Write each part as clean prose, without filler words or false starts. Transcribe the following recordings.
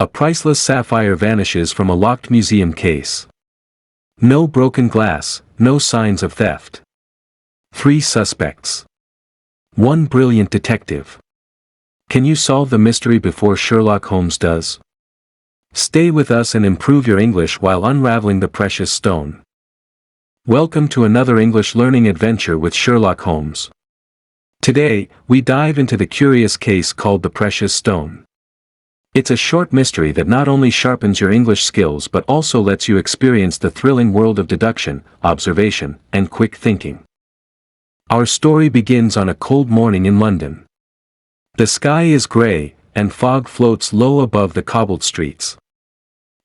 A priceless sapphire vanishes from a locked museum case. No broken glass, no signs of theft. 3 suspects. 1 brilliant detective. Can you solve the mystery before Sherlock Holmes does? Stay with us and improve your English while unraveling the precious stone. Welcome to another English learning adventure with Sherlock Holmes. Today, we dive into the curious case called the Precious Stone. It's a short mystery that not only sharpens your English skills but also lets you experience the thrilling world of deduction, observation, and quick thinking. Our story begins on a cold morning in London. The sky is gray, and fog floats low above the cobbled streets.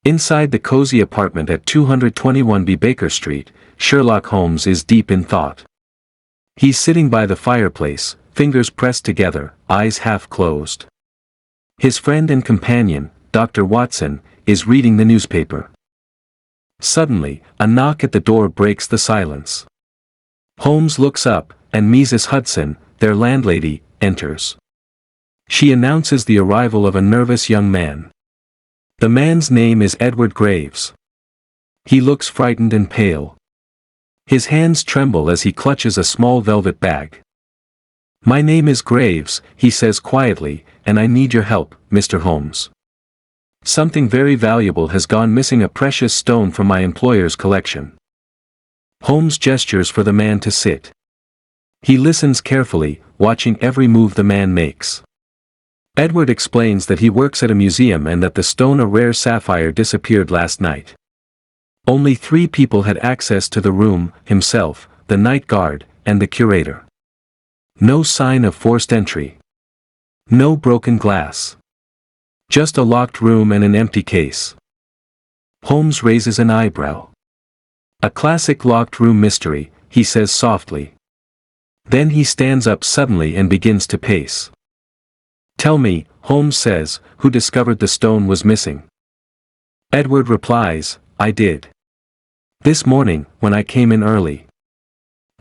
Inside the cozy apartment at 221B Baker Street, Sherlock Holmes is deep in thought. He's sitting by the fireplace, fingers pressed together, eyes half closed. His friend and companion, Dr. Watson, is reading the newspaper. Suddenly, a knock at the door breaks the silence. Holmes looks up, and Mrs. Hudson, their landlady, enters. She announces the arrival of a nervous young man. The man's name is Edward Graves. He looks frightened and pale. His hands tremble as he clutches a small velvet bag. "My name is Graves," he says quietly, "and I need your help, Mr. Holmes. Something very valuable has gone missing, a precious stone from my employer's collection." Holmes gestures for the man to sit. He listens carefully, watching every move the man makes. Edward explains that he works at a museum and that the stone, a rare sapphire, disappeared last night. Only 3 people had access to the room: himself, the night guard, and the curator. No sign of forced entry. No broken glass. Just a locked room and an empty case. Holmes raises an eyebrow. "A classic locked room mystery," he says softly. Then he stands up suddenly and begins to pace. "Tell me," Holmes says, "who discovered the stone was missing?" Edward replies, "I did. This morning, when I came in early.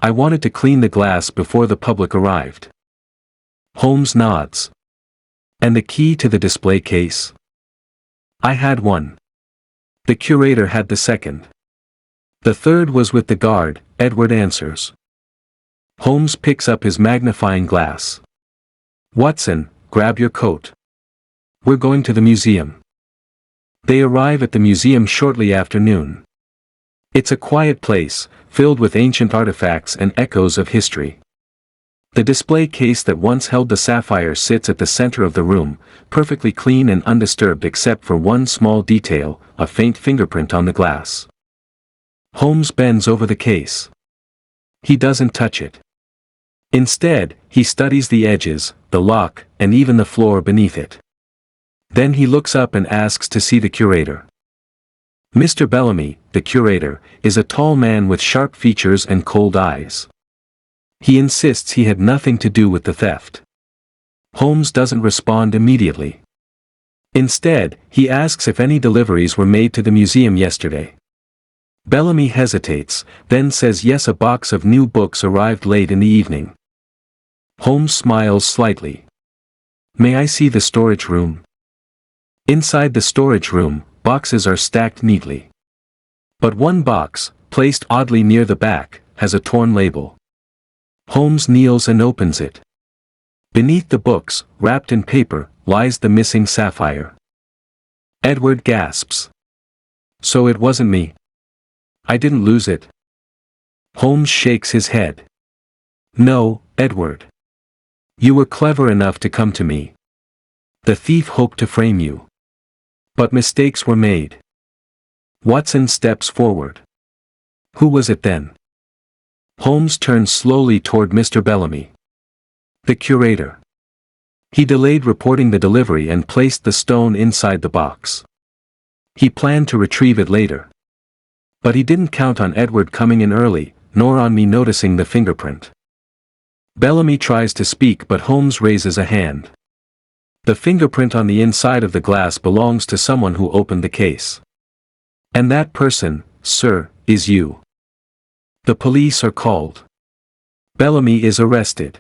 I wanted to clean the glass before the public arrived." Holmes nods. "And the key to the display case?" "I had one. The curator had the second. The third was with the guard," Edward answers. Holmes picks up his magnifying glass. "Watson, grab your coat. We're going to the museum." They arrive at the museum shortly after noon. It's a quiet place, filled with ancient artifacts and echoes of history. The display case that once held the sapphire sits at the center of the room, perfectly clean and undisturbed except for one small detail: a faint fingerprint on the glass. Holmes bends over the case. He doesn't touch it. Instead, he studies the edges, the lock, and even the floor beneath it. Then he looks up and asks to see the curator. Mr. Bellamy, the curator, is a tall man with sharp features and cold eyes. He insists he had nothing to do with the theft. Holmes doesn't respond immediately. Instead, he asks if any deliveries were made to the museum yesterday. Bellamy hesitates, then says yes, a box of new books arrived late in the evening. Holmes smiles slightly. "May I see the storage room?" Inside the storage room, boxes are stacked neatly. But one box, placed oddly near the back, has a torn label. Holmes kneels and opens it. Beneath the books, wrapped in paper, lies the missing sapphire. Edward gasps. "So it wasn't me? I didn't lose it?" Holmes shakes his head. "No, Edward. You were clever enough to come to me. The thief hoped to frame you. But mistakes were made." Watson steps forward. "Who was it then?" Holmes turns slowly toward Mr. Bellamy. "The curator. He delayed reporting the delivery and placed the stone inside the box. He planned to retrieve it later. But he didn't count on Edward coming in early, nor on me noticing the fingerprint." Bellamy tries to speak, but Holmes raises a hand. "The fingerprint on the inside of the glass belongs to someone who opened the case. And that person, sir, is you. The police are called. Bellamy is arrested."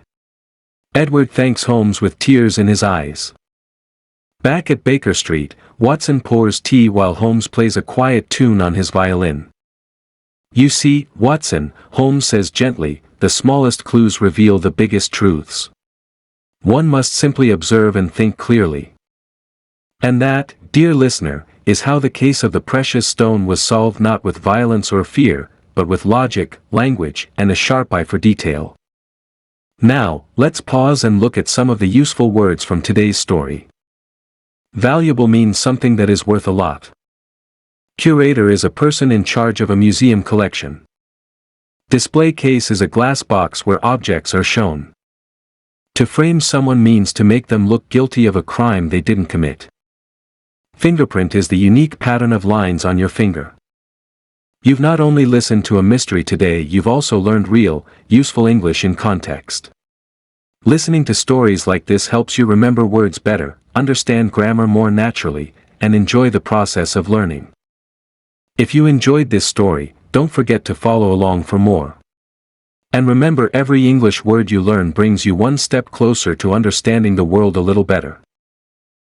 Edward thanks Holmes with tears in his eyes. Back at Baker Street, Watson pours tea while Holmes plays a quiet tune on his violin. "You see, Watson," Holmes says gently, "the smallest clues reveal the biggest truths. One must simply observe and think clearly." And that, dear listener, is how the case of the precious stone was solved, not with violence or fear, but with logic, language, and a sharp eye for detail. Now, let's pause and look at some of the useful words from today's story. Valuable means something that is worth a lot. Curator is a person in charge of a museum collection. Display case is a glass box where objects are shown. To frame someone means to make them look guilty of a crime they didn't commit. Fingerprint is the unique pattern of lines on your finger. You've not only listened to a mystery today, you've also learned real, useful English in context. Listening to stories like this helps you remember words better, understand grammar more naturally, and enjoy the process of learning. If you enjoyed this story, don't forget to follow along for more. And remember, every English word you learn brings you one step closer to understanding the world a little better.